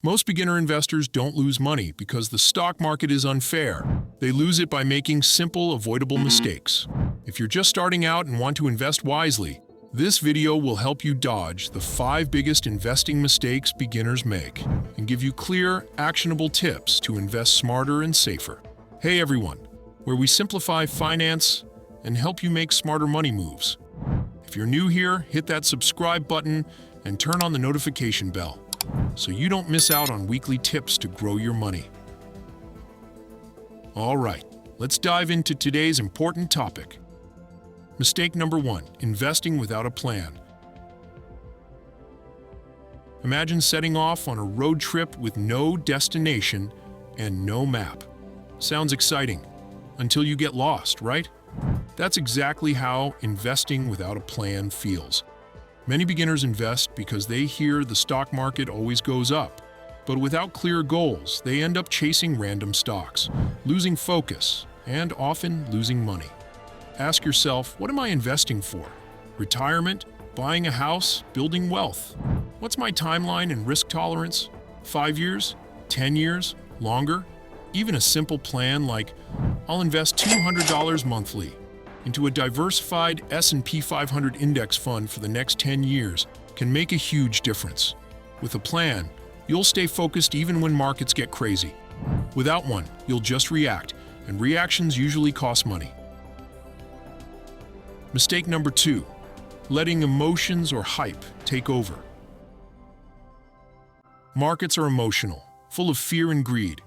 Most beginner investors don't lose money because the stock market is unfair. They lose it by making simple, avoidable mistakes. If you're just starting out and want to invest wisely, this video will help you dodge the 5 biggest investing mistakes beginners make and give you clear, actionable tips to invest smarter and safer. Hey everyone, where we simplify finance and help you make smarter money moves. If you're new here, hit that subscribe button and turn on the notification bell so you don't miss out on weekly tips to grow your money. All right, let's dive into today's important topic. Mistake number 1, investing without a plan. Imagine setting off on a road trip with no destination and no map. Sounds exciting, until you get lost, right? That's exactly how investing without a plan feels. Many beginners invest because they hear the stock market always goes up, but without clear goals, they end up chasing random stocks, losing focus, and often losing money. Ask yourself, what am I investing for? Retirement? Buying a house? Building wealth? What's my timeline and risk tolerance? 5 years? 10 years? Longer? Even a simple plan like, I'll invest $200 monthly into a diversified S&P 500 index fund for the next 10 years can make a huge difference. With a plan, you'll stay focused even when markets get crazy. Without one, you'll just react, and reactions usually cost money. Mistake number 2, letting emotions or hype take over. Markets are emotional, full of fear and greed.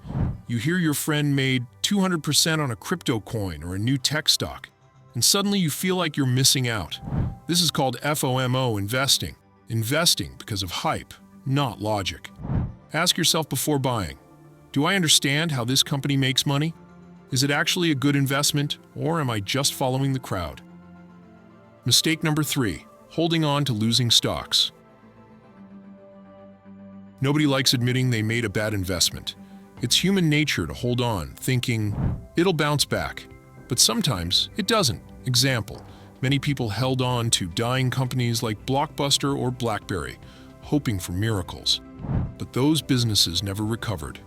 You hear your friend made 200% on a crypto coin or a new tech stock, and suddenly you feel like you're missing out. This is called FOMO investing. Investing because of hype, not logic. Ask yourself before buying, do I understand how this company makes money? Is it actually a good investment, or am I just following the crowd? Mistake number 3, holding on to losing stocks. Nobody likes admitting they made a bad investment. It's human nature to hold on, thinking, it'll bounce back. But sometimes it doesn't. Example, many people held on to dying companies like Blockbuster or BlackBerry, hoping for miracles. But those businesses never recovered.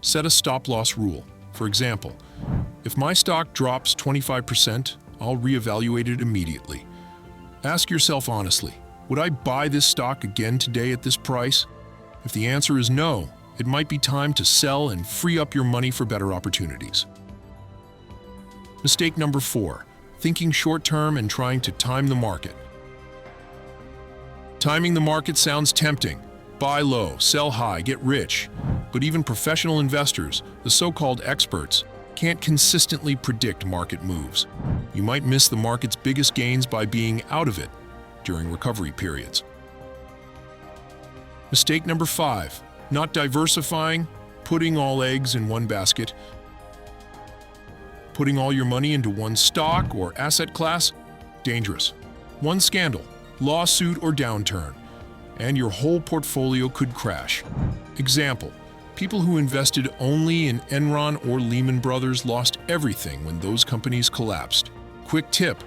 Set a stop-loss rule. For example, if my stock drops 25%, I'll reevaluate it immediately. Ask yourself honestly, would I buy this stock again today at this price? If the answer is no, it might be time to sell and free up your money for better opportunities. Mistake number 4, thinking short-term and trying to time the market. Timing the market sounds tempting. Buy low, sell high, get rich. But even professional investors, the so-called experts, can't consistently predict market moves. You might miss the market's biggest gains by being out of it during recovery periods. Mistake number 5, not diversifying, putting all eggs in one basket. Putting all your money into one stock or asset class? Dangerous. One scandal, lawsuit or downturn, and your whole portfolio could crash. Example, people who invested only in Enron or Lehman Brothers lost everything when those companies collapsed. Quick tip,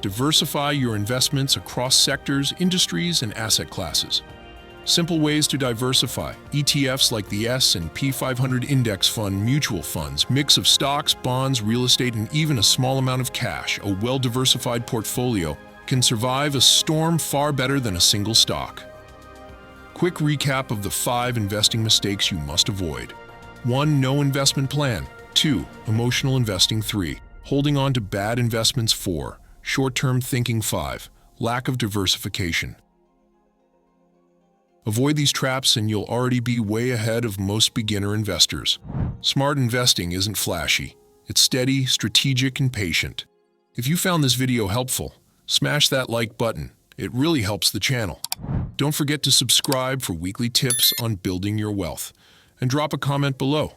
diversify your investments across sectors, industries, and asset classes. Simple ways to diversify: ETFs like the S&P 500 index fund, mutual funds, mix of stocks, bonds, real estate, and even a small amount of cash. A well-diversified portfolio can survive a storm far better than a single stock. Quick recap of the 5 investing mistakes you must avoid. 1. No investment plan. 2. Emotional investing. 3. Holding on to bad investments. 4. Short-term thinking. 5. Lack of diversification. Avoid these traps and you'll already be way ahead of most beginner investors. Smart investing isn't flashy. It's steady, strategic, and patient. If you found this video helpful, smash that like button. It really helps the channel. Don't forget to subscribe for weekly tips on building your wealth. And drop a comment below.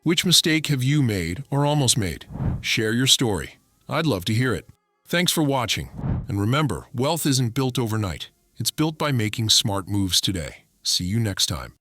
Which mistake have you made or almost made? Share your story. I'd love to hear it. Thanks for watching. And remember, wealth isn't built overnight. It's built by making smart moves today. See you next time.